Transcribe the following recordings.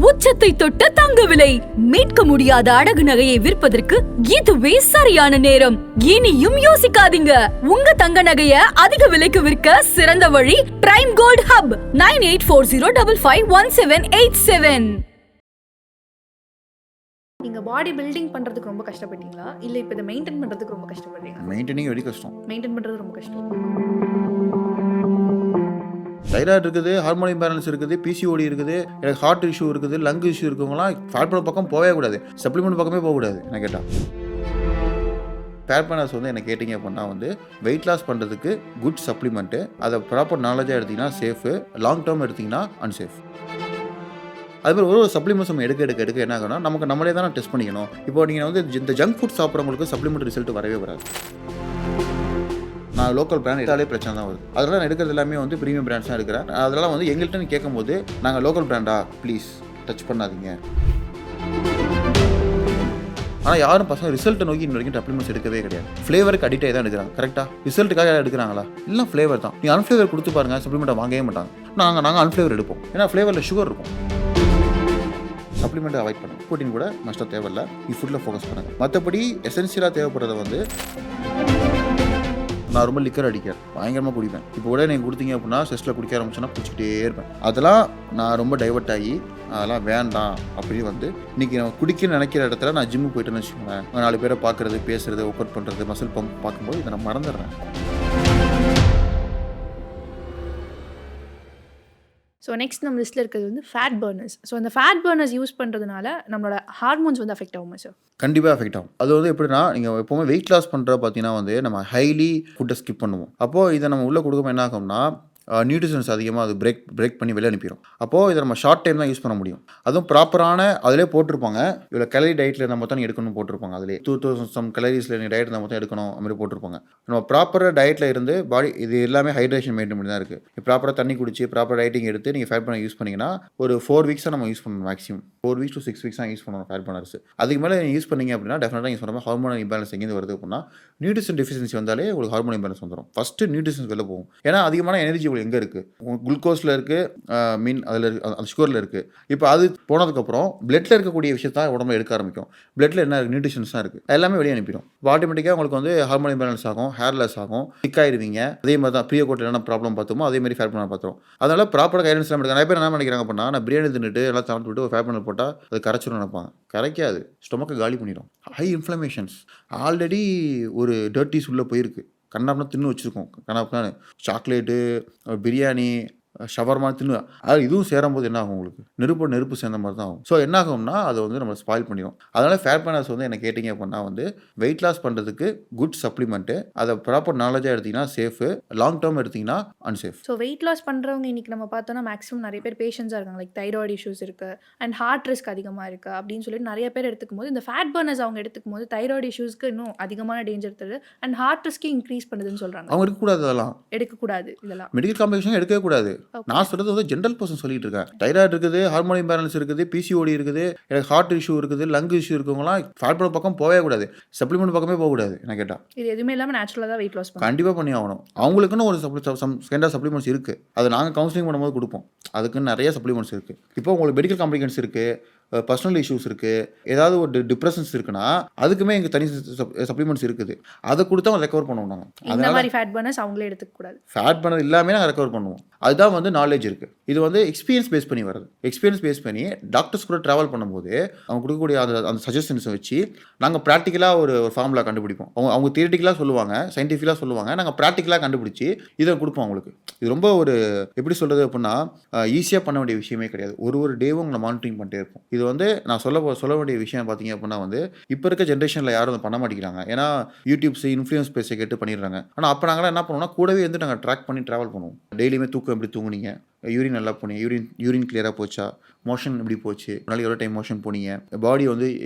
உச்சத்தை தொட்ட தங்க விலை. மீட்க முடியாத அடகு நகையை விற்பதற்கு இதுவே சரியான நேரம். இனியும் யோசிக்காதீங்க. உங்க தங்க நகைய அதிக விலைக்கு விற்க சிறந்த வழி பிரைம் கோல்ட் ஹப் 9840551787. நீங்க பாடி பில்டிங் பண்றதுக்கு ரொம்ப கஷ்டப்பட்டீங்களா இல்ல இப்ப இதை மெயின்டைன் பண்றதுக்கு ரொம்ப கஷ்டப்படுறீங்களா? மெயின்டைனிங் வெரி கஷ்டம். மெயின்டைன் பண்றது ரொம்ப கஷ்டம். தைராய்டு இருக்குது, ஹார்மோன் இம்பேலன்ஸ் இருக்குது, பிசிஓடி இருக்குது, எனக்கு ஹார்ட் இஷ்யூ இருக்குது, லங் இஷ்யூ இருக்கவங்களாம் ஃபேட் பர்னர் பக்கம் போகவே கூடாது, சப்ளிமெண்ட் பக்கமே போகக்கூடாது. என்ன கேட்டால் ஃபேட் பர்னர்ஸ் வந்து என்ன கேட்டிங்க அப்படின்னா வெயிட் லாஸ் பண்ணுறதுக்கு குட் சப்ளிமெண்ட்டு. அதை ப்ராப்பர் நாலேஜாக எடுத்திங்கன்னா சேஃபு, லாங் டேர்ம் எடுத்திங்கன்னா அன்சேஃப். அதுமாதிரி ஒரு சப்ளிமெண்ட்ஸ் நம்ம எடுக்க என்ன ஆகும்னா நமக்கு நம்மளே தான் டெஸ்ட் பண்ணிக்கணும். இப்போ நீங்கள் இந்த ஜங்க் ஃபுட் சாப்பிட்றவங்களுக்கு சப்ளிமெண்ட் ரிசல்ட் வரவே வராது. நான் லோக்கல் பிராண்ட் எடுத்தாலே பிரச்சனை தான் வருது. அதனால் நான் எடுக்கிறது எல்லாமே ப்ரீமியம் பிராண்ட்ஸ் தான் எடுக்கிறேன். அதெல்லாம் எங்கள்கிட்ட கேட்கும்போது நாங்கள் லோக்கல் பிராண்டா ப்ளீஸ் டச் பண்ணாதீங்க. ஆனால் யாரும் பசங்க ரிசல்ட்டை நோக்கி இன்ன வரைக்கும் சப்ளிமெண்ட்ஸ் எடுக்கவே கிடையாது. ஃப்ளேவருக்கு அடிக்ட் ஆகி தான் எடுக்கிறாங்க. கரெக்டாக ரிசல்ட்டுக்காக எடுக்கிறாங்களா? இல்லை, ஃப்ளேவர் தான். நீங்கள் அன்ஃப்ளேவர் கொடுத்து பாருங்கள், சப்ளிமெண்ட்டை வாங்கவே மாட்டாங்க. நாங்கள் அன்ஃப்ளேவர் எடுப்போம். ஏன்னா ஃப்ளேவரில் சுகர் இருக்கும். சப்ளிமெண்ட்டை அவாய்ட் பண்ணுங்கள். ப்ரோட்டீன் கூட மஸ்ட்டாக தேவையில்லை. நீ ஃபுட்டில் ஃபோக்கஸ் பண்ணுங்கள். மற்றபடி எசென்சியலாக தேவைப்படுறத நான் ரொம்ப லிக்கர் அடிக்கிறேன், பயங்கரமாக குடிப்பேன். இப்போ கூட நீங்கள் கொடுத்தீங்க அப்படின்னா செஸ்ட்டில் குடிக்க ஆரம்பிச்சோன்னா குடிச்சிக்கிட்டே இருப்பேன். அதெல்லாம் நான் ரொம்ப டைவர்ட் ஆகி அதெல்லாம் வேண்டாம் அப்படின்னு இன்றைக்கி நான் குடிக்கணும்னு நினைக்கிற இடத்துல நான் ஜிம்முக்கு போய்ட்டுன்னு வச்சுக்கோங்களேன். 4 பேரை பார்க்குறது, பேசுகிறது, ஒர்க் அவுட் பண்ணுறது, மசில் பம்ப் பார்க்கும்போது இதை நான் மறந்துடுறேன். ஸோ நெக்ஸ்ட் நம்ம லிஸ்ட்டில் இருக்கிறது ஃபேட் பர்னர்ஸ். ஸோ அந்த ஃபேட் பர்னர்ஸ் யூஸ் பண்ணுறதுனால நம்மளோட ஹார்மோன்ஸ் அஃபெக்ட் ஆகுமா சார்? கண்டிப்பாக அஃபெக்ட் ஆகும். அது எப்படின்னா நீங்கள் எப்போவுமே வெயிட் லாஸ் பண்ணுற பார்த்தீங்கன்னா நம்ம ஹைலி ஃபுட்டை ஸ்கிப் பண்ணுவோம். அப்போது இதை நம்ம உள்ளே கொடுக்கும்போது என்ன ஆகும்னா நியூட்ரிஷன்ஸ் அதிகமாக அது பிரேக் பண்ணி வெளியே அனுப்பிடும். அப்போது இதை நம்ம ஷார்ட் டைம் தான் யூஸ் பண்ண முடியும். அதுவும் ப்ராப்பரான அதிலே போட்டிருப்பாங்க, இவ்வளோ கேலரி டயட்டில் நம்ம தான் எடுக்கணும்னு போட்டிருப்பாங்க. அதிலே 2000 சம் கலரிஸில் டயட் நம்ம தான் எடுக்கணும் அப்படி போட்டிருப்பாங்க. நம்ம ப்ராப்பராக டயட்டில் இருந்து பாடி இது எல்லாமே ஹைட்ரேஷன் மெயின்டைன் பண்ணி தான் இருக்குது. ப்ராப்பராக தண்ணி குடிச்சு ப்ராப்பர் டயட்டிங் எடுத்து நீங்கள் ஃபேட் பர்னர் யூஸ் பண்ணிங்கன்னா ஒரு 4 வீக்ஸாக நம்ம யூஸ் பண்ணணும். மேக்ஸிமம் 4 வீக்ஸ் to 6 வீக்ஸ் தான் யூஸ் பண்ணணும் ஃபேட் பர்னர்ஸ். அதுக்கு மேலே நீங்கள் யூஸ் பண்ணிங்க அப்படின்னா டெஃபினட்டாக யூஸ் பண்ணுற ஹார்மோன் இம்பேலன்ஸ் எங்கேருந்து வருது அப்படின்னா நியூட்ரிஷன் டெஃபிஷியன்சி வந்தாலே உங்களுக்கு ஹார்மோன் இம்பேலன்ஸ் வந்துடும். ஃபஸ்ட்டு நியூட்ரிஷன்ஸ் வெளில போகும். ஏன்னா அதிகமான எனர்ஜி உங்களுக்கு எங்கே இருக்குது? குளுக்கோஸில் இருக்குது, மீன் அதில் அந்த சுகரில் இருக்குது. இப்போ அது போனதுக்கப்புறம் பிளட்டில் இருக்கக்கூடிய விஷயத்தான் உடம்புல எடுக்க ஆரம்பிக்கும். பிளட்டில் என்ன இருக்குது? நியூட்ரிஷன்ஸ் தான் இருக்குது. எல்லாமே வெளியே அனுப்பிடும். ஆட்டோமேட்டிக்காக உங்களுக்கு ஹார்மோன் இம்பேலன்ஸ் ஆகும், ஹேர்லெஸ் ஆகும், திக்காயிருவீங்க. அதே மாதிரி தான் ப்ரீ கோட்டில் என்ன ப்ராப்ளம் பார்த்தோமோ அதே மாதிரி ஃபேட் பர்னர் பார்த்துரும். அதனால் ப்ராப்பராக கைடன்ஸ் எல்லாம் எடுக்க நிறைய பேர் என்ன நினைக்கிறாங்க அப்படின்னா நான் பிரியாணி தின்னுட்டு எல்லாம் சாப்பிட்டு விட்டு ஒரு ஃபேட் பர்னர் போட்டால் அது கரைச்சிடும் நினைப்பாங்க. கரைக்காது, ஸ்டொமக்கை காலி பண்ணிடும். ஹை இன்ஃப்ளமேஷன்ஸ் ஆல்ரெடி ஒரு டர்ட்டிஸ் உள்ளே போயிருக்கு. கண்ணாப்னா தின்னு வச்சுருக்கோம். கண்ணாப்னான்னு சாக்லேட்டு, பிரியாணி, ஷவர்மா தின்னு அது இதுவும் சேரும்போது என்ன ஆகும்? உங்களுக்கு நெருப்பு சேர்ந்த மாதிரி தான் ஆகும். ஸோ என்ன ஆகும்னா அதை நம்ம ஸ்பாயில் பண்ணிடும். அதனால் ஃபேட் பர்னர்ஸ் என்ன கேட்டிங்க அப்படின்னா வெயிட் லாஸ் பண்ணுறதுக்கு குட் சப்ளிமெண்ட்டு. அதை ப்ராப்பர் நாலேஜாக எடுத்திங்கன்னா சேஃபு, லாங் டேர்ம் எடுத்திங்கன்னா அன்சேஃப். ஸோ வெயிட் லாஸ் பண்ணுறவங்க இன்றைக்கி நம்ம பார்த்தோன்னா மேக்ஸிமம் நிறைய பேர் பேஷண்ட்ஸாக இருக்காங்க. லைக் தைராய்டு இஷ்யூஸ் இருக்குது அண்ட் ஹார்ட் ரிஸ்க் அதிகமாக இருக்குது அப்படின்னு சொல்லிட்டு நிறைய பேர் எடுத்துக்கும் போது இந்த ஃபேட் பர்னர்ஸ் அவங்க எடுத்துக்கும் போது தைராய்டு இஷ்யூஸ்க்கு இன்னும் அதிகமான டேஞ்சர் தருது அண்ட் ஹார்ட் ரிஸ்க்கு இன்க்ரீஸ் பண்ணுதுன்னு சொல்கிறாங்க. அவங்க எடுக்கக்கூடாது, அதெல்லாம் எடுக்கக்கூடாது. இதெல்லாம் மெடிக்கல் காம்ப்ளிகேஷன் எடுக்கவே கூடாது. நான் சொல்கிறது ஜென்ரல் பர்சன் சொல்லிட்டு இருக்கேன். தைராய்டு இருக்குது, ஹார்மோன் இம்பேலன்ஸ் இருக்குது, பிசிஓடி இருக்குது, எனக்கு ஹார்ட் இஷ்யூ இருக்குது, லங் இஷ்யூ இருக்கவங்களாம் ஃபேட் பர்னர் பக்கம் போகவே கூடாது, சப்ளிமெண்ட் பக்கமே போகக்கூடாது. என்ன கேட்டால் இது எதுவுமே இல்லாமல் நேச்சுரலாக தான் வெயிட் லாஸ் கண்டிப்பாக பண்ணி ஆகணும். அவங்களுக்குன்னு ஒரு கைண்ட் ஆஃப் சப்ளிமெண்ட்ஸ் இருக்குது. அதை நாங்கள் கவுன்சிலிங் பண்ணும்போது கொடுப்போம். அதுக்குன்னு நிறைய சப்ளிமெண்ட்ஸ் இருக்குது. இப்போ உங்களுக்கு மெடிக்கல் காம்ப்ளிகேஷன்ஸ் இருக்குது, பர்சனல் இஷ்யூஸ் இருக்குது, ஏதாவது ஒரு டிப்ரெஷன்ஸ் இருக்குன்னா அதுக்குமே எங்கள் தனி சப்ளிமெண்ட்ஸ் இருக்குது. அதை கொடுத்து அவங்க ரெக்கவர் பண்ணுவோம். நாங்கள் அந்த மாதிரி ஃபேட் பர்னர்ஸ் அவங்களே எடுத்துக்கூடாது. ஃபேட் பர்னர் எல்லாமே நாங்கள் ரெக்கவர் பண்ணுவோம். அதுதான் நாலேஜ் இருக்குது. இது எக்ஸ்பீரியன்ஸ் பேஸ் பண்ணி வருது. எக்ஸ்பீரியன்ஸ் பேஸ் பண்ணி டாக்டர்ஸ் கூட ட்ராவல் பண்ணும்போது அவங்க கொடுக்கக்கூடிய அந்த சஜஷன்ஸை வச்சு நாங்கள் ப்ராக்டிக்கலாக ஒரு ஃபார்முலா கண்டுபிடிப்போம். அவங்க தியரிட்டிக்கலாக சொல்லுவாங்க, சயின்டிஃபிக்கலாக சொல்லுவாங்க, நாங்கள் ப்ராக்டிக்கலாக கண்டுபிடிச்சி இதை கொடுப்போம் அவங்களுக்கு. இது ரொம்ப ஒரு எப்படி சொல்கிறது அப்படின்னா ஈஸியாக பண்ண வேண்டிய விஷயமே கிடையாது. ஒரு டேவும் உங்களை மானிட்டரிங் பண்ணிட்டே இருப்போம். இது நான் சொல்ல வேண்டிய விஷயம் பார்த்தீங்க அப்படின்னா இப்போ இருக்க ஜென்ரேஷனில் யாரும் பண்ண மாட்டேங்கிறாங்க. ஏன்னா யூடியூப்ஸ் இன்ஃப்ளூயன்ஸ் பேஸை கேட்டு பண்ணிடுறாங்க. ஆனால் அப்போ நாங்களாம் என்ன பண்ணுவோம்னா கூடவே நாங்கள் ட்ராக் பண்ணி ட்ராவல் பண்ணுவோம். டெய்லியுமே தூக்கம் எப்படி தூங்குனீங்க, யூரின் நல்லா போனீங்க, யூரின் கிளியராக போச்சா, மோஷன் எப்படி போச்சு, நாளைக்கு எவ்வளோ டைம் மோஷன் போனீங்க, பாடி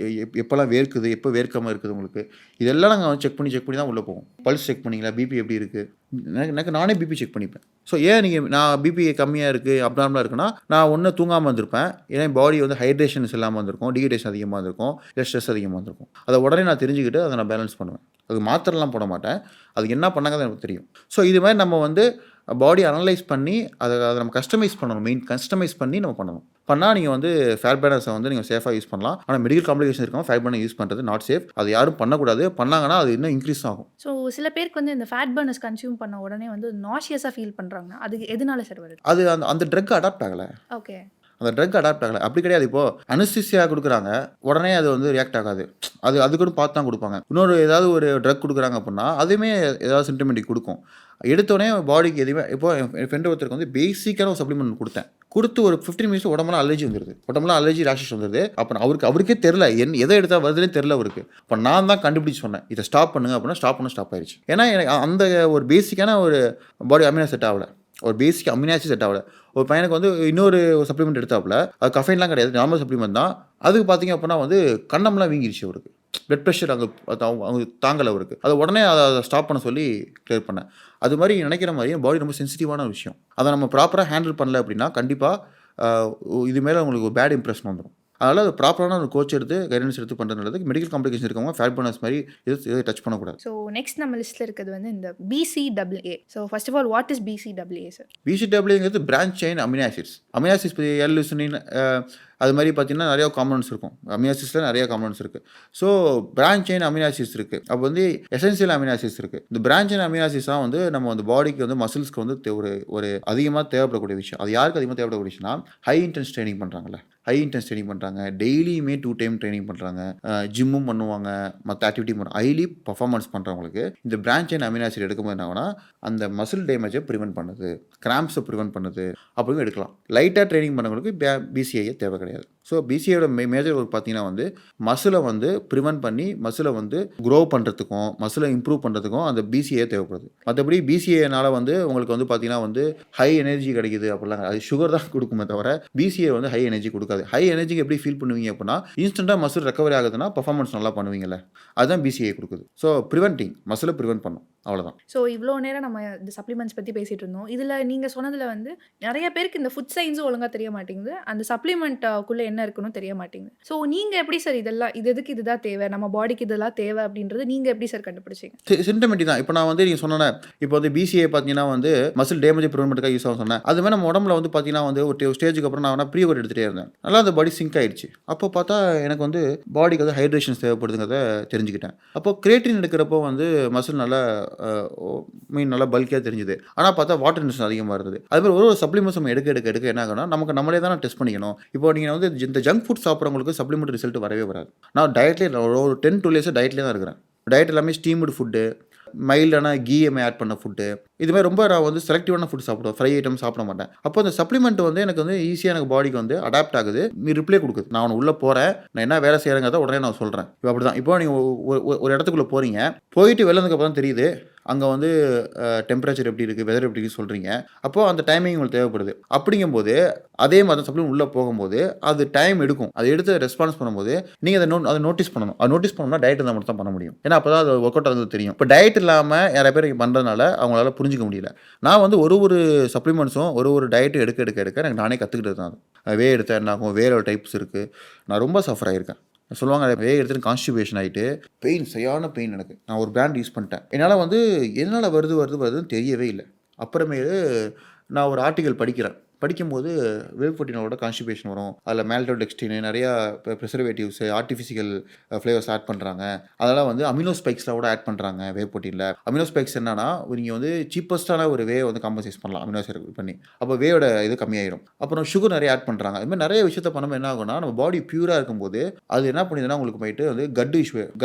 எப்போல்லாம் வேர்க்குது, எப்போ வேர்க்காமல் இருக்குது உங்களுக்கு, இதெல்லாம் நாங்கள் செக் பண்ணி தான் உள்ளே போவோம். பல்ஸ் செக் பண்ணிங்களா, பிபி எப்படி இருக்குது, எனக்கு நானே பிபி செக் பண்ணிப்பேன். ஸோ ஏன் நான் பிபி கம்மியாக இருக்குது, அப்நார்மலாக இருக்குன்னா நான் ஒன்று தூங்காமல் வந்திருப்பேன், ஏன்னா பாடி ஹைட்ரேஷன்ஸ் இல்லாமல் வந்திருக்கும், டீஹைட்ரேஷன் அதிகமாக இருந்திருக்கும், இல்லை ஸ்ட்ரெஸ் அதிகமாக இருந்திருக்கும். அதை உடனே நான் தெரிஞ்சுக்கிட்டு அதை நான் பேலன்ஸ் பண்ணுவேன். அது மாத்திரைலாம் போட மாட்டேன், அதுக்கு என்ன பண்ணாங்க எனக்கு தெரியும். ஸோ இது மாதிரி நம்ம பாடி அனலைஸ் பண்ணி அதை நம்ம கஸ்டமைஸ் பண்ணணும். கஸ்டமைஸ் பண்ணி நம்ம பண்ணணும். பண்ணால் நீங்கள் வந்து ஃபேட் பேலன்ஸை வந்து நீங்கள் சேஃபாக யூஸ் பண்ணலாம். ஆனால் மெடிக்கல் காம்ப்ளிகேஷன் இருக்கவங்க ஃபேட் பேலன்ஸ் யூஸ் பண்ணுறது நாட் சேஃப். அது யாரும் பண்ணக்கூடாது. பண்ணாங்கன்னா அது இன்னும் இன்க்ரீஸ் ஆகும். ஸோ சில பேருக்கு வந்து இந்த ஃபேட் பர்னர்ஸ் கன்சியூம் பண்ண உடனே வந்து நாஷியஸாக ஃபீல் பண்ணுறாங்க. அது எதனால சார் வருது? அது அந்த ட்ரக் அடாப்ட் ஆகலை. ஓகே. அந்த ட்ரக் அடாப்ட் ஆகலை. அப்படி கிடையாது. இப்போது அனஸ்தீசியா கொடுக்குறாங்க, உடனே அது வந்து ரியாக்ட் ஆகாது. அதுக்கு பார்த்து தான் கொடுப்பாங்க. இன்னொரு ஏதாவது ஒரு ட்ரக் கொடுக்குறாங்க அப்படின்னா அதுவுமே ஏதாவது சிம்டமெட்டிக் கொடுக்கும். எடுத்தோடனே பாடிக்கு எதுவுமே இப்போ என் ஃப்ரெண்டு ஒருத்தருக்கு வந்து பேசிக்கான ஒரு சப்ளிமெண்ட் கொடுத்து ஒரு 15 மினிட்ஸ் உடம்புலாம் அலர்ஜி வந்துடுது. உடம்புலாம் அலர்ஜி ரேஷஸ் வந்துடுது. அப்போ அவருக்கே தெரில எதை எடுத்தால் வருதுன்னே தெரில அவருக்கு. இப்போ நான் தான் கண்டுபிடிச்சி சொன்னேன், இதை ஸ்டாப் பண்ணுங்க அப்படின்னா ஸ்டாப் ஆயிடுச்சு. ஏன்னா எனக்கு அந்த ஒரு பேசிக்கான ஒரு பாடி அமினோ செட் ஆகலை. ஒரு பேசிக் அமினாசி செட் ஆகலை. ஒரு பையனுக்கு வந்து இன்னொரு சப்ளிமெண்ட் எடுத்தாப்புல, அது கஃபைன்லாம் கிடையாது, நார்மல் சப்ளிமெண்ட் தான். அதுக்கு பார்த்தீங்க அப்படின்னா வந்து கண்ணம்லாம் வீங்கிருச்சு அவருக்கு. பிளட் ப்ரெஷர் அவங்க தாங்கலை அவருக்கு. அதை உடனே அதை ஸ்டாப் பண்ண சொல்லி கிளியர் பண்ணேன். அது மாதிரி நினைக்கிற மாதிரி பாடி ரொம்ப சென்சிட்டிவான விஷயம். அதை நம்ம ப்ராப்பராக ஹேண்டில் பண்ணல அப்படின்னா கண்டிப்பாக இது மேலே உங்களுக்கு ஒரு பேட் இம்ப்ரெஷன் வந்துடும். அதனால் அது ப்ராப்பரான ஒரு கோச் எடுத்து கைடன்ஸ் எடுத்து பண்ணுறது நல்லது. மெடிக்கல் காம்ப்ளிகேஷன் இருக்கவங்க ஃபேட் பர்னர்ஸ் மாதிரி இதை டச் பண்ணக்கூடாது. ஸோ நெக்ஸ்ட் நம்ம லிஸ்ட்டில் இருக்கிறது வந்து இந்த BCAA. So first of all what is BCAA sir? BCAAங்கிறது branch chain amino acids. Amino acids எல்லுசினின் அது மாதிரி பார்த்தீங்கன்னா நிறையா காம்பனன்ட்ஸ் இருக்கும். அமினோ ஆசிட்ஸில் நிறைய காம்பனன்ட்ஸ் இருக்குது. So branch chain amino acids இருக்குது. அப்போ வந்து எசென்சியல் அமினோ ஆசிட்ஸ் இருக்குது. இந்த பிரான்ச் செயின் அமினோ ஆசிட்ஸ் தான் வந்து நம்ம வந்து பாடிக்கு வந்து மசில்ஸ்க்கு வந்து ஒரு அதிகமாக தேவைப்படக்கூடிய விஷயம். அது யாருக்கு அதிகமாக தேவைப்படக்கூடிய விஷயம்னா ஹை இன்டென்ஸ் ட்ரைனிங் பண்ணுறாங்கல்ல, ஹை இன்டென்ஸ் ட்ரைனிங் பண்ணுறாங்க, டெய்லியுமே 2 டைம் ட்ரைனிங் பண்ணுறாங்க, ஜிம்மும் பண்ணுவாங்க, மற்ற ஆக்டிவிட்டி பண்ணுறாங்க, ஹைலி பர்ஃபார்மன்ஸ் பண்ணுறவங்களுக்கு இந்த பிரான்ச் செயின் அமினோ ஆசிட் எடுக்கும்போது என்ன ஆகுனா அந்த மசில் டேமேஜை ப்ரிவென்ட் பண்ணுது, கிராம்ப்ஸை ப்ரிவென்ட் பண்ணுது. அப்படின்னு எடுக்கலாம். லைட்டாக ட்ரைனிங் பண்ணவங்களுக்கு BCAA தேவை கிடையாது. ஸோ BCAAயோட மேஜர் ஒர்க் பார்த்தீங்கன்னா வந்து மசிலை வந்து ப்ரிவென்ட் பண்ணி மசிலை வந்து க்ரோ பண்ணுறதுக்கும் மசிலை இம்ப்ரூவ் பண்ணுறதுக்கும் அந்த BCAA தேவைப்படுது. மற்றபடி BCAAனால வந்து உங்களுக்கு வந்து பார்த்தீங்கன்னா வந்து ஹை எனர்ஜி கிடைக்குது அப்படிலாம் அது சுகர் தான் கொடுக்குமே தவிர BCAA வந்து ஹை எனர்ஜி கொடுக்காது. ஹை எனர்ஜிக்கு எப்படி ஃபீல் பண்ணுவீங்க அப்படின்னா இன்ஸ்டண்ட்டாக மசில் ரெக்கவரி ஆகுதுன்னா பர்ஃபார்மன்ஸ் நல்லா பண்ணுவீங்கல்ல, அதுதான் BCAA கொடுக்குது. ஸோ ப்ரிவென்டிங் மசிலை ப்ரிவென்ட் பண்ணும், அவ்வளோதான். ஸோ இவ்வளோ நேரம் நம்ம இந்த சப்ளிமெண்ட்ஸ் பற்றி பேசிகிட்டு இருந்தோம். இதில் நீங்கள் சொன்னதில் வந்து நிறைய பேருக்கு இந்த ஃபுட் சயின்ஸும் ஒழுங்காக தெரிய மாட்டேங்குது, அந்த சப்ளிமெண்ட்டுக்குள்ளே என்ன இருக்குன்னு தெரிய மாட்டேங்குது. ஸோ நீங்கள் எப்படி சார் இதெல்லாம் எதுக்கு இதுதான் தேவை, நம்ம பாடிக்கு இதெல்லாம் தேவை அப்படின்றது நீங்கள் எப்படி சார் கண்டுபிடிச்சிங்க? சிம்டமெட்டிக் தான். இப்போ நான் வந்து நீங்கள் சொன்னேன், இப்போ வந்து BCAA பார்த்தீங்கன்னா வந்து மசில் டேமேஜ் ப்ரிவென்ட்காக யூஸ் ஆகும் சொன்னேன். அது மாதிரி நம்ம உடம்புல வந்து பார்த்தீங்கன்னா வந்து ஒரு ஸ்டேஜுக்கு அப்புறம் நான் ப்ரீ ஒர்க் எடுத்துகிட்டே இருந்தேன். நல்லா அந்த பாடி சிங்க் ஆயிடுச்சு. அப்போ பார்த்தா எனக்கு வந்து பாடிக்கு வந்து ஹைட்ரேஷன்ஸ் தேவைப்படுதுங்கிறத தெரிஞ்சுக்கிட்டேன். அப்போ கிரியேட்டின் எடுக்கிறப்போ வந்து மசில் நல்லா நல்லா பல்கியாக தெரிஞ்சுது. ஆனால் பார்த்தா வாட்டர் இன்டென்ஷன் அதிகமாக இருந்தது. அது மாதிரி ஒரு சப்ளிமெண்ட்ஸ் நம்ம எடுக்க என்ன ஆகுனா நமக்கு நம்மளே தான் டெஸ்ட் பண்ணிக்கணும். இப்போ நீங்கள் வந்து இந்த ஜங்க் ஃபுட் சாப்பிட்றவங்களுக்கு சப்ளிமெண்ட் ரிசல்ட் வரவே வராது. நான் டயட்லேயே ஒரு 10-12 இயர்ஸாக டயட்லேயே தான் இருக்கிறேன். டயட் எல்லாமே ஸ்டீம்டு ஃபுட்டு, மைல்டான கீஎம்ஐ ஆட் பண்ண ஃபுட்டு, இதுமாதிரி ரொம்ப நான் வந்து செலக்டிவான ஃபுட் சாப்பிடுவேன். ஃப்ரை ஐட்டம் சாப்பிட மாட்டேன். அப்போ அந்த சப்ளிமெண்ட் வந்து எனக்கு வந்து ஈஸியாக எனக்கு பாடிக்கு வந்து அடாப்ட் ஆகுது, ரிப்ளை கொடுக்குது. நான் உள்ளே போகிறேன், நான் என்ன வேலை செய்கிறேங்கிறத உடனே நான் சொல்கிறேன். இப்போ அப்படி தான். இப்போ நீங்கள் ஒரு இடத்துக்குள்ளே போகிறீங்க, போயிட்டு வெளிலதுக்கப்புறம் தான் தெரியுது அங்கே வந்து டெம்பரேச்சர் எப்படி இருக்குது, வெதர் எப்படி இருக்குன்னு சொல்கிறீங்க. அப்போது அந்த டைமிங் உங்களுக்கு தேவைப்படுது. அப்படிங்கும்போது அதே மாதிரி தான் சப்ளிமெண்ட் உள்ளே போகும்போது அது டைம் எடுக்கும். அதை எடுத்து ரெஸ்பான்ஸ் பண்ணும்போது நீங்கள் அதை நோட்டீஸ் பண்ணணும். அதை நோட்டீஸ் பண்ணணும்னா டயட் இருந்தால் மட்டும் தான் பண்ண முடியும். ஏன்னா அப்போ தான் அது ஒர்க் அவுட் ஆகுது தெரியும். இப்போ டயட் இல்லாமல் நிறைய பேர் இங்கே பண்ணுறதுனால அவங்களால புரிஞ்சிக்க முடியல. நான் வந்து ஒரு சப்ளிமெண்ட்ஸும் ஒரு டயட்டும் எடுக்க எனக்கு நானே கற்றுக்கிட்டது தான். வே எடுத்தால் என்ன ஆகும், வேற டைப்ஸ் இருக்குது. நான் ரொம்ப சஃபர் ஆகியிருக்கேன். சொல்லுவாங்க வே எடுத்துகிட்டு கான்ஸ்டிபேஷன் ஆகிட்டு சரியான பெயின் எனக்கு. நான் ஒரு பிராண்ட் யூஸ் பண்ணிட்டேன். என்னால் வந்து என்னால் வருதுன்னு தெரியவே இல்லை. அப்புறமேலு நான் ஒரு ஆர்டிக்கல் படிக்கும்போது வே புரோட்டீனோட கான்ஸ்டிபேஷன் வரும், அதில் மால்டோடெக்ஸ்டின் நிறையா ப்ரிசர்வேட்டிவ்ஸ் ஆர்டிஃபிஷியல் ஃப்ளேவர்ஸ் ஆட் பண்ணுறாங்க. அதெல்லாம் வந்து அமினோ ஸ்பைக்ஸில் கூட ஆட் பண்ணுறாங்க வே புரோட்டீனில். அமினோ ஸ்பைக்ஸ் என்னன்னா நீங்கள் வந்து சீப்பஸ்ட்டான ஒரு வே வந்து காம்பன்சேட் பண்ணலாம் அமினோ ஆசிட் பண்ணி. அப்போ வேயோட இது கம்மியாயிடும். அப்புறம் சுகர் நிறைய ஆட் பண்ணுறாங்க. இது மாதிரி நிறைய விஷயத்த பண்ணும்போது என்ன ஆகும்னா நம்ம பாடி பியூராக இருக்கும்போது அது என்ன பண்ணுதுன்னா உங்களுக்கு போயிட்டு வந்து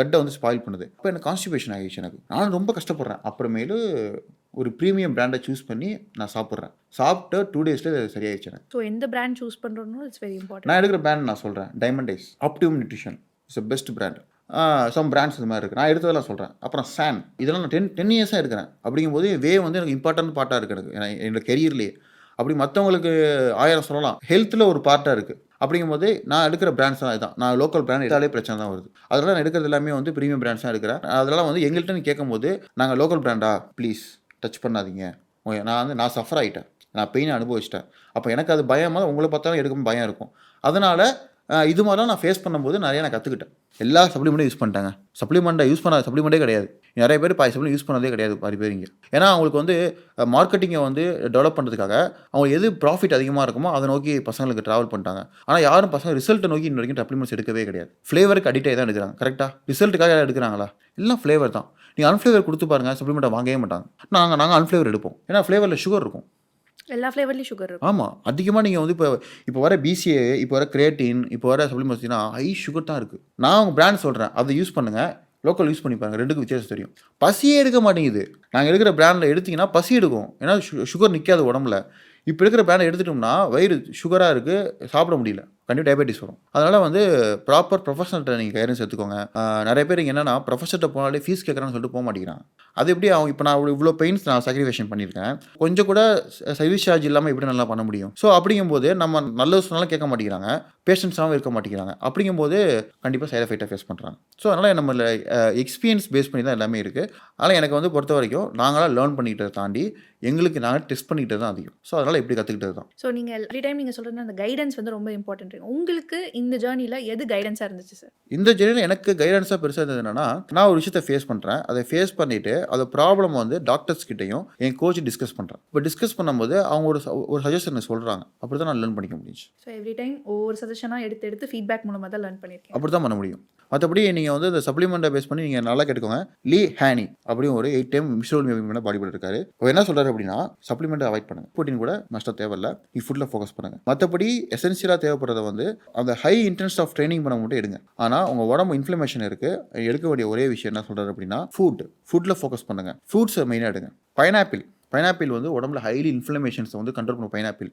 கட்டை வந்து ஸ்பாயில் பண்ணுது. அப்போ எனக்கு கான்ஸ்டிபேஷன் ஆகிடுச்சு. எனக்கு நான் ரொம்ப கஷ்டப்படுறேன். அப்புறமேலு ஒரு ப்ரீமியம் பிராண்டை சூஸ் பண்ணி நான் சாப்பிட்றேன். சாப்பிட்டு 2 டேஸில் சரியாயிடுச்சு எனக்கு. ஸோ எந்த பிராண்ட் சூஸ் பண்ணுறோன்னு இட்ஸ் வெரி இம்பார்ட்டன்ட். நான் எடுக்கிற பிராண்ட் நான் சொல்கிறேன், Dymatize, optimum nutrition it's a best brand. Some brands இது மாதிரி இருக்குது. நான் எடுத்ததெல்லாம் சொல்கிறேன். அப்புறம் சான், இதெல்லாம் நான் 10 இயர்ஸாக இருக்கிறேன். அப்படிங்கும்போது வே வந்து எனக்கு இம்பார்ட்டன்ட் பார்ட்டாக இருக்குது எனக்கு என்னோட கெரியர்லேயே. அப்படி மற்றவங்களுக்கு 1000 சொல்லலாம். ஹெல்த்தில் ஒரு பார்ட்டாக இருக்குது. அப்படிங்கும்போது நான் எடுக்கிற பிராண்ட்ஸ் தான் இதுதான். நான் லோக்கல் பிராண்ட் எடுத்தாலே பிரச்சனை தான் வருது. அதெல்லாம் நான் எடுக்கிறது எல்லாமே வந்து ப்ரீமியம் பிராண்ட்ஸ் தான் எடுக்கிறேன். அதெல்லாம் வந்து எங்கள்கிட்ட நீ கேட்கும்போது நாங்கள் லோக்கல் பிராண்டா ப்ளீஸ் டச் பண்ணாதீங்க. நான் சஃபர் ஆகிட்டேன், நான் பெயினை அனுபவிச்சிட்டேன். அப்போ எனக்கு அது பயமாக உங்களை பார்த்தாலும் எடுக்கும் பயம் இருக்கும். அதனால் இது மாதிரிலாம் நான் ஃபேஸ் பண்ணும்போது நிறைய நான் கற்றுக்கிட்டேன். எல்லா சப்ளிமெண்ட்டும் யூஸ் பண்ணிட்டாங்க. சப்ளிமெண்ட்டை யூஸ் பண்ணாத சப்ளிமெண்ட்டே கிடையாது. நிறைய பேர் பாதி சப்ளிமெண்ட் யூஸ் பண்ணதே கிடையாது பாதி பேர் இங்கே. ஏன்னா அவங்களுக்கு வந்து மார்க்கெட்டிங்கை வந்து டெவலப் பண்ணுறதுக்காக அவங்க எது ப்ராஃபிட் அதிகமாக இருக்குமோ அதை நோக்கி பசங்களுக்கு ட்ராவல் பண்ணிட்டாங்க. ஆனால் யாரும் பசங்க ரிசல்ட்டை நோக்கி இன்ன வரைக்கும் சப்ளிமெண்ட்ஸ் எடுக்கவே கிடையாது. ஃப்ளேவருக்கு அடிக்ட் ஆகி தான் எடுக்கிறாங்க. கரெக்டாக ரிசல்ட்டுக்காக எடுக்கிறாங்களா? எல்லாம் ஃப்ளேவர் தான். நீங்கள் அன்ஃப்ளேவர் கொடுத்து பாருங்கள், சப்ளிமெண்ட்டை வாங்கவே மாட்டாங்க. நாங்கள் அன்ஃப்ளேவர் எடுப்போம். ஏன்னா ஃப்ளேவரில் சுகர் இருக்கும். எல்லா ஃப்ளேவர்லேயும் சுகர் இருக்கும். ஆமாம், அதிகமாக நீங்கள் வந்து இப்போ வர பிசிஏ, இப்போ வர கிரியேட்டின், இப்போ வர சப்ளிமெண்ட்ஸ்னா ஹை சுகர் தான் இருக்குது. நான் உங்கள் பிராண்ட் சொல்கிறேன், அதை யூஸ் பண்ணுங்கள், லோக்கல் யூஸ் பண்ணி பாருங்கள், ரெண்டுக்கும் வித்தியாசம் தெரியும். பசியே எடுக்க மாட்டேங்குது. நாங்கள் எடுக்கிற பிராண்டில் எடுத்திங்கன்னா பசி எடுக்கும். ஏன்னா சுகர் நிற்காது உடம்புல. இப்போ இருக்கிற பிராண்டை எடுத்துட்டோம்னா வயிறு சுகராக இருக்குது, சாப்பிட முடியல, கண்டிப்பாக டயபெட்டிஸ் வரும். அதனால் வந்து ப்ராப்பர் ப்ரொஃபஷனல்கிட்ட நீங்கள் கைடன்ஸ் எடுத்துக்கோங்க. நிறைய பேர் இங்கே என்னென்னா ப்ரொஃபஸர்கிட்ட போனாலே ஃபீஸ் கேட்குறான்னு சொல்லிட்டு போக மாட்டேங்கிறாங்க. அது எப்படி அவங்க இப்போ நான் இவ்வளோ பெயின்ஸ் நான் சாக்ரிஃபைஷன் பண்ணியிருக்கேன், கொஞ்சம் கூட சர்வீஸ் சார்ஜ் இல்லாமல் எப்படி நல்லா பண்ண முடியும்? ஸோ அப்படிங்கும்போது நம்ம நல்லது சொன்னாலும் கேட்க மாட்டேங்கிறாங்க, பேஷன்ஸாகவும் இருக்க மாட்டேங்கிறாங்க. அப்படிங்கும்போது கண்டிப்பாக சைட் எஃபெக்டாக ஃபேஸ் பண்ணுறாங்க. ஸோ அதனால் நம்ம எக்ஸ்பீரியன்ஸ் பேஸ் பண்ணி தான் எல்லாமே இருக்குது. ஆனால் எனக்கு வந்து பொறுத்த வரைக்கும் நாங்களாம் லேர்ன் பண்ணிக்கிட்டதை தாண்டி எங்களுக்கு நாங்கள் டெஸ்ட் பண்ணிக்கிட்டது தான் அதிகம். ஸோ அதனால் எப்படி கற்றுக்கிட்டது தான். ஸோ நீங்கள் எவ்ரி டைம் நீங்கள் சொல்கிறது அந்த கைடன்ஸ் வந்து ரொம்ப இம்பார்ட்டன்ட். உங்களுக்கு இந்த ஜேர்னியில் எது கைடன்ஸாக இருந்துச்சு சார்? இந்த ஜேர்னியில் எனக்கு கைடன்ஸாக பெருசாக இருந்தது என்னென்னா, நான் ஒரு விஷயத்தை ஃபேஸ் பண்ணுறேன், அதை ஃபேஸ் பண்ணிவிட்டு அதை ப்ராப்ளம் வந்து டாக்டர்ஸ் கிட்டையும் என் கோச் டிஸ்கஸ் பண்ணுறேன். இப்போ டிஸ்கஸ் பண்ணும்போது அவங்க ஒரு சஜஷன் சொல்கிறாங்க. அப்படி தான் நான் லேர்ன் பண்ணிக்க முடிஞ்சு. ஸோ எவ்ரி டைம் ஒவ்வொரு சஜஷனாக எடுத்து ஃபீட்பேக் மூலமாக தான் லேர்ன் பண்ணியிருக்கேன். அப்படி தான் பண்ண முடியும். மற்றபடி நீங்கள் வந்து இந்த சப்ளிமெண்ட்டை பேஸ் பண்ணி நீங்கள் நல்லா கேட்டுக்கோங்க. லீ ஹேனி அப்படின்னு ஒரு 8 டைம் மிஷோல் பாடி பில்டர் இருக்காரு. அவர் என்ன சொல்கிறாரு அப்படின்னா, சப்ளிமெண்ட்டை அவாய்ட் பண்ணுங்க, ப்ரோட்டீன் கூட நஷ்டம் தேவையில்லை, நீ ஃபுட்டில் ஃபோக்கஸ் பண்ணுங்க. மற்றபடி எசென்சியலாக தேவைப்படுறத வந்து அந்த ஹை இன்டென்ஸ் ஆஃப் ட்ரைனிங் பண்ண மட்டும் எடுங்க. ஆனால் உங்கள் உடம்பு இன்ஃப்ளமேஷன் இருக்குது, எடுக்க வேண்டிய ஒரே விஷயம் என்ன சொல்கிறாரு அப்படின்னா, ஃபுட்டில் ஃபோக்கஸ் பண்ணுங்கள். ஃப்ரூட்ஸை மெயினாக எடுங்க. பைனாப்பிள் வந்து உடம்புல ஹைலி இன்ஃப்ளமேஷன்ஸை வந்து கண்ட்ரோல் பண்ணும். பைனாப்பிள்,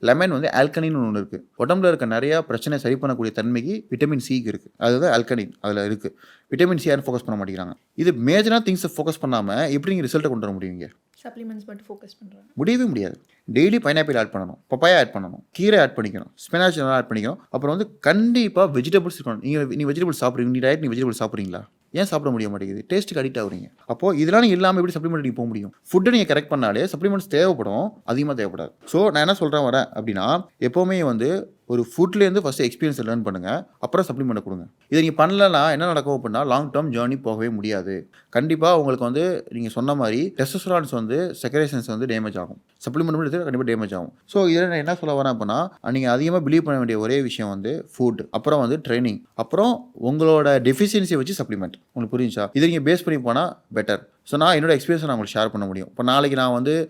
லெமன் வந்து ஆல்கனின் ஒன்று இருக்குது. உடம்புல இருக்க நிறையா பிரச்சனை சரி பண்ணக்கூடிய தன்மைக்கு விட்டமின் சிக்கு இருக்குது. அதுதான் ஆல்கனின் அதில் இருக்குது. விட்டமின் சி யாரும் ஃபோக்கஸ் பண்ண மாட்டேங்கிறாங்க. இது மேஜராக திங்ஸை ஃபோக்கஸ் பண்ணாமல் எப்படி நீங்கள் ரிசல்ட்டை கொண்டு வர முடியுங்க? சப்ளிமெண்ட்ஸ் மட்டும் ஃபோக்கஸ் பண்ணுறாங்க. முடியவே முடியாது. டெய்லி பைனாப்பிள் ஆட் பண்ணணும், பப்பாயா ஆட் பண்ணணும், கீரை ஆட் பண்ணிக்கணும், ஸ்பினாச் ஆட் பண்ணிக்கணும். அப்புறம் வந்து கண்டிப்பாக வெஜிடபிள்ஸ் இருக்கணும். நீ வெஜிடபிள்ஸ் சாப்பிட்றீங்க, நீ டயட் நீ வெஜிடபிள்ஸ் சாப்பிட்றீங்களா? ஏன் சாப்பிட முடிய மாட்டேங்குது? டேஸ்ட்டுக்கு அடிக்ட் ஆகுறீங்க. அப்போது இதெல்லாம் நீங்கள் இல்லாமல் எப்படி சப்ளிமெண்ட் நீங்கள் போக முடியும்? ஃபுட்டை நீங்கள் கரெக்ட் பண்ணாலே சப்ளிமெண்ட்ஸ் தேவைப்படும், அதிகமாக தேவைப்படாது. ஸோ நான் என்ன சொல்கிறேன் வரேன் அப்படின்னா, எப்போவுமே வந்து ஒரு ஃபுட்லேருந்து ஃபஸ்ட்டு எக்ஸ்பீரியன்ஸை லேர்ன் பண்ணுங்கள், அப்புறம் சப்ளிமெண்ட்டை கொடுங்க. இதை நீங்கள் பண்ணலன்னா என்ன நடக்கும் அப்படின்னா, லாங் டேர்ம் ஜேர்னி போகவே முடியாது. கண்டிப்பாக உங்களுக்கு வந்து நீங்கள் சொன்ன மாதிரி டெஸ்டோஸ்டெரான்ஸ் வந்து செக்ரேஷன்ஸ் வந்து டேமேஜ் ஆகும். சப்ளிமெண்ட் எடுத்து கண்டிப்பாக டேமேஜ் ஆகும். ஸோ இதில் நான் என்ன சொல்ல வரேன் அப்படின்னா, நீங்கள் அதிகமாக பிலீவ் பண்ண வேண்டிய ஒரே விஷயம் வந்து ஃபுட், அப்புறம் வந்து ட்ரைனிங், அப்புறம் உங்களோட டெஃபிஷியன்சியை வச்சு சப்ளிமெண்ட். உங்களுக்கு புரிஞ்சா? இதை நீங்கள் பேஸ் பண்ணி போனால் பெட்டர். ஸோ நான் என்னோட எக்ஸ்பீரியன்ஸை நான் உங்களுக்கு ஷேர் பண்ண முடியும். இப்போ நாளைக்கு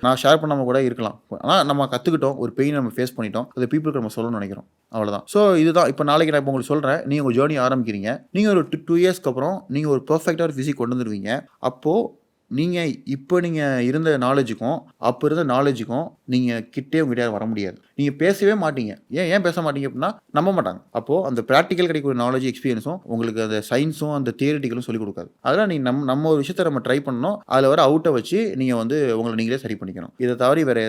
நான் ஷேர் பண்ணாமல் கூட இருக்கலாம். ஆனால் நம்ம கற்றுக்கிட்டோம், ஒரு பெயின் நம்ம ஃபேஸ் பண்ணிட்டோம், அது பீப்புளுக்கு நம்ம சொல்லணும்னு நினைக்கிறோம். அவ்வளோதான். ஸோ இதுதான். இப்போ நாளைக்கு நான் இப்போ உங்களுக்கு சொல்கிறேன், நீங்கள் உங்கள் ஜேர்னி ஆரம்பிக்கிறீங்க. நீங்கள் ஒரு 2 இயர்ஸ்க்கு அப்புறம் நீங்கள் ஒரு பர்ஃபெக்டாக ஒரு ஃபிசிக் கொண்டு வந்துடுவீங்க. அப்போது நீங்கள் இருந்த நாலேஜுக்கும் அப்போ இருந்த நாலேஜுக்கும் நீங்கள் கிட்டே உங்ககிட்ட வர முடியாது. நீங்கள் பேசவே மாட்டீங்க. ஏன் பேச மாட்டீங்க அப்படின்னா நம்ப மாட்டாங்க. அப்போது அந்த ப்ராக்டிக்கல் கிடைக்கிற நாலேஜ் எக்ஸ்பீரியன்ஸும் உங்களுக்கு அந்த சயின்ஸும் அந்த தியரிட்டிக்கலும் சொல்லிக் கொடுக்காது. அதெல்லாம் நீங்கள் நம்ம ஒரு விஷயத்தை நம்ம ட்ரை பண்ணணும். அதில் வர அவுட்டை வச்சு நீங்கள் வந்து உங்களை நீங்களே சரி பண்ணிக்கணும். இதை தவறி வேறு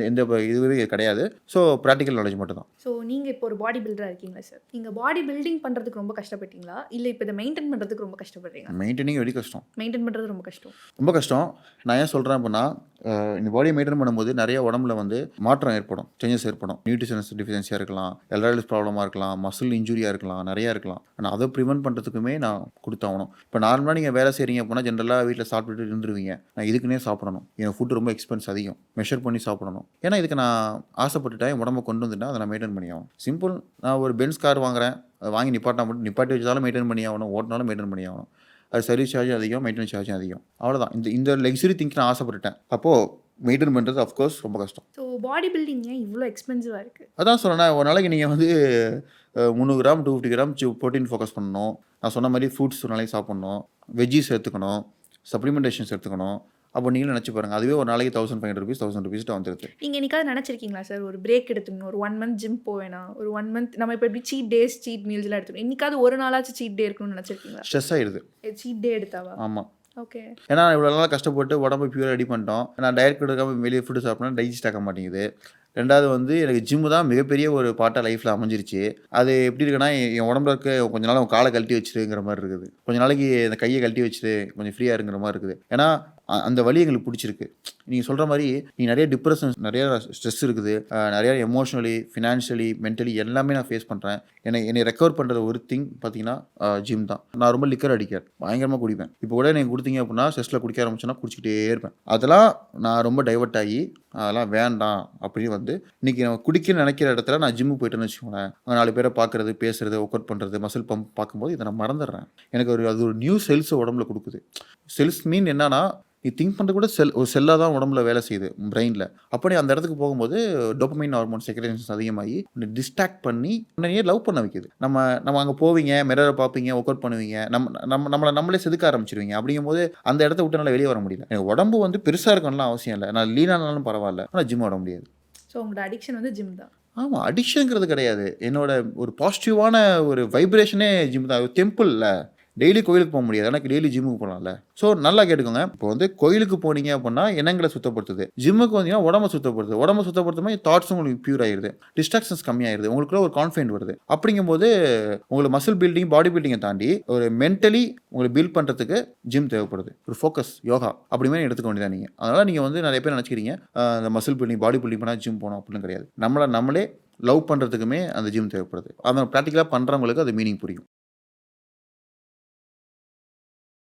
எந்த இதுவே கிடையாது. ஸோ ப்ராக்டிக்கல் நாலேஜ் மட்டும் தான். ஸோ நீங்கள் இப்போ ஒரு பாடி பில்டராக இருக்கீங்களா சார்? நீங்கள் பாடி பில்டிங் பண்ணுறதுக்கு ரொம்ப கஷ்டப்பட்டீங்களா, இல்லை இப்போ இதை மெயின்டைன் பண்ணுறதுக்கு ரொம்ப கஷ்டப்படுறீங்களா? மெயின்டைனிங் வெரி கஷ்டம். மெயின்டைன் பண்ணுறது ரொம்ப கஷ்டம். ரொம்ப கஷ்டம். நான் ஏன் சொல்கிறேன் அப்படின்னா, இந்த பாடியை மெயின்டைன் பண்ணும்போது நிறைய உடம்புல வந்து மாற்றம் ஏற்படும், சேஞ்சஸ் ஏற்படும். நியூட்ரிஷன்ஸ் டிஃபிஷியன்சியாக இருக்கலாம், எல்ஆர்எஸ் ப்ராப்ளமாக இருக்கலாம், மசில் இன்ஜுரியாக இருக்கலாம், நிறையா இருக்கலாம். ஆனால் அதை ப்ரிவென்ட் பண்ணுறதுக்குமே நான் கொடுத்தாகணும். இப்போ நார்மலாக நீங்கள் வேலை செய்கிறீங்க அப்படின்னா ஜென்ரலாக வீட்டில் சாப்பிட்டுட்டு இருந்துருவீங்க. நான் இதுக்குன்னே சாப்பிடணும், என் ஃபுட்டு ரொம்ப எக்ஸ்பென்ஸ் அதிகம், மெஷர் பண்ணி சாப்பிடணும். ஏன்னா இதுக்கு நான் ஆசைப்பட்டுட்டேன், என் உடம்பை கொண்டு வந்துட்டேன், அதை நான் மெயின்டைன் பண்ணி ஆகணும். சிம்பிள். நான் ஒரு பென்ஸ் கார் வாங்குறேன், அதை வாங்கி நிப்பாட்டி வச்சாலும் மெயின்டைன் பண்ணி ஆகணும், ஓட்டினாலும் மெயின்டைன் பண்ணி ஆகணும். அது சர்வீஸ் சார்ஜ் அதிகம், மெயின்டெனன்ஸ் சார்ஜும் அதிகம். அவ்வளோதான். இந்த லக்ஸுரி திங்க் நான் ஆசைப்பட்டுட்டேன். அப்போது மெயின்டைன் பண்ணுறது அஃப்கோர்ஸ் ரொம்ப கஷ்டம். ஸோ பாடி பில்டிங் ஏன் இவ்வளோ எக்ஸ்பென்சிவாக இருக்குது? அதான் சொன்னேன், ஒரு நாளைக்கு நீங்கள் வந்து 300 கிராம் 250 கிராம் ப்ரோட்டீன் ஃபோக்கஸ் பண்ணணும். நான் சொன்ன மாதிரி ஃப்ரூட்ஸ் ஒரு நாளைக்கு சாப்பிட்ணும், வெஜ்ஜீஸ் எடுத்துக்கணும், சப்ளிமெண்டேஷன்ஸ் எடுத்துக்கணும். அப்போ நீங்களும் நினச்சி பாருங்கள், அதுவே ஒரு நாளைக்கு 1500 ருபீஸ் 1000 ருபீஸ்ட்டு வந்துடுது. நீங்கள் என்னைக்காவது நினச்சிருக்கீங்களா சார், ஒரு பிரேக் எடுத்துக்கணும், ஒரு 1 மந்த் ஜிம் போவேனா, ஒரு 1 மந்த் நம்ம இப்போ எப்படி சீட் டேஸ் சீட் மீல்ஸ்லாம் எடுத்துக்கணும், என்னைக்காவது ஒரு நாளாச்சும் சீட் டே இருக்கணும்னு நினச்சிருக்கீங்களா? ஸ்ட்ரெஸ் ஆகிடுது சீட் டே எடுத்தாவா? ஆமாம். ஓகே. ஏன்னா இவ்வளோ நாளாக கஷ்டப்பட்டு உடம்பு பியூராக ரெடி பண்ணிட்டோம். நான் டயட் எடுக்காமல் வெளியே ஃபுட்டு சாப்பிட்னா டைஜஸ்ட் ஆக மாட்டேங்குது. ரெண்டாவது வந்து எனக்கு ஜிம்மு தான் மிகப்பெரிய ஒரு பார்ட்டாக லைஃப்பில் அமைஞ்சிருச்சு. அது எப்படி இருக்குன்னா, என் உடம்புல இருக்க கொஞ்ச நாள் காலை கழட்டி வச்சுருங்கிற மாதிரி இருக்குது, கொஞ்ச நாளைக்கு இந்த கையை கழட்டி வச்சுட்டு கொஞ்சம் ஃப்ரீயாக இருங்கிற மாதிரி இருக்குது. ஏன்னா அந்த வலி எங்களுக்கு பிடிச்சிருக்கு. நீங்கள் சொல்கிற மாதிரி நீ நிறைய டிப்ரெஷன், நிறைய ஸ்ட்ரெஸ் இருக்குது, நிறைய எமோஷனலி, ஃபினான்ஷியலி, மென்டலி எல்லாமே நான் ஃபேஸ் பண்ணுறேன். என்னை ரெக்கவர் பண்ணுறது ஒரு திங் பார்த்தீங்கன்னா ஜிம் தான். நான் ரொம்ப லிக்கர் அடிக்கிறேன், பயங்கரமாக குடிப்பேன். இப்போ கூட நீங்கள் கொடுத்தீங்க அப்படின்னா ஸ்ட்ரெஸ்ஸில் குடிக்க ஆரம்பிச்சேன்னா குடிச்சிக்கிட்டே இருப்பேன். அதெல்லாம் நான் ரொம்ப டைவர்ட் ஆகி அதெல்லாம் வேண்டாம் அப்படின்னு வந்து இன்றைக்கி நம்ம குடிக்கணும்னு நினைக்கிற இடத்துல நான் ஜிம்முக்கு போயிட்டேன்னு வச்சுக்கோங்களேன், அங்கே 4 பேரை பார்க்குறது, பேசுகிறது, ஒர்க் அவுட் பண்ணுறது, மசில் பம்ப் பார்க்கும்போது இதை நான் மறந்துடுறேன். எனக்கு அது ஒரு நியூ செல்ஸை உடம்புல கொடுக்குது. செல்ஸ் மீன் என்னன்னா, நீ திங்க் பண்ணுறது கூட ஒரு செல்லாக தான் உடம்புல வேலை செய்யுது பிரெயினில். அப்படி அந்த இடத்துக்கு போகும்போது டோபமைன் ஹார்மோன் செக்ரேஷன்ஸ் அதிகமாகி உன்னை டிஸ்ட்ராக்ட் பண்ணி உன்னையே லவ் பண்ண வைக்குது. நம்ம அங்கே போவீங்க, மிரரை பார்ப்பீங்க, ஒர்க் அவுட் பண்ணுவீங்க, நம்மளே செதுக்க ஆரம்பிச்சிருவீங்க. அப்படிங்கும்போது அந்த இடத்த விட்டு என்னால் வெளியே வர முடியல. எனக்கு உடம்பு வந்து பெருசாக இருக்கணும்லாம் அவசியம் இல்லை, நான் லீனானாலும் பரவாயில்ல, ஆனால் ஜிம் வர முடியாது. ஸோ உங்களோட அடிக்ஷன் வந்து ஜிம் தான். ஆமாம், அடிக்ஷனுங்கிறது கிடையாது. என்னோட ஒரு பாசிட்டிவான ஒரு வைப்ரேஷனே ஜிம் தான். டெம்பிளில் டெய்லி கோயிலுக்கு போக முடியாது, எனக்கு டெய்லி ஜிம்முக்கு போகலாம்ல. ஸோ நல்லா கேட்டுக்கோங்க, இப்போ வந்து கோயிலுக்கு போனீங்க அப்படின்னா எண்ணங்களை சுத்தப்படுத்துது, ஜிம்முக்கு வந்தீங்கன்னா உடம்பை சுத்தப்படுத்துது. உடம்பை சுத்தப்படுத்தும் போது தாட்ஸும் உங்களுக்கு பியூர் ஆயிடுது, டிஸ்ட்ராக்ஷன்ஸ் கம்மியாயிருது, உங்களுக்குள்ள ஒரு கான்ஃபிடென்ட் வருது. அப்படிங்கும்போது உங்களுக்கு மசில் பில்டிங், பாடி பில்டிங்கை தாண்டி ஒரு மென்டலி உங்களை பில்ட் பண்ணுறதுக்கு ஜிம் தேவைப்படுது. ஒரு ஃபோக்கஸ், யோகா அப்படி மாதிரி எடுத்துக்க வேண்டியதான் நீங்கள். அதனால் நீங்கள் வந்து நிறைய பேர் நினச்சிக்கிறீங்க அந்த மசில் பில்டிங், பாடி பில்டிங் பண்ணால் ஜிம் போகணும் அப்படின்னு கிடையாது. நம்மளே லவ் பண்ணுறதுக்குமே அந்த ஜிம் தேவைப்படுது. அதை ப்ராக்டிக்கலாக பண்ணுறவங்களுக்கு அது மீனிங் புரியும்.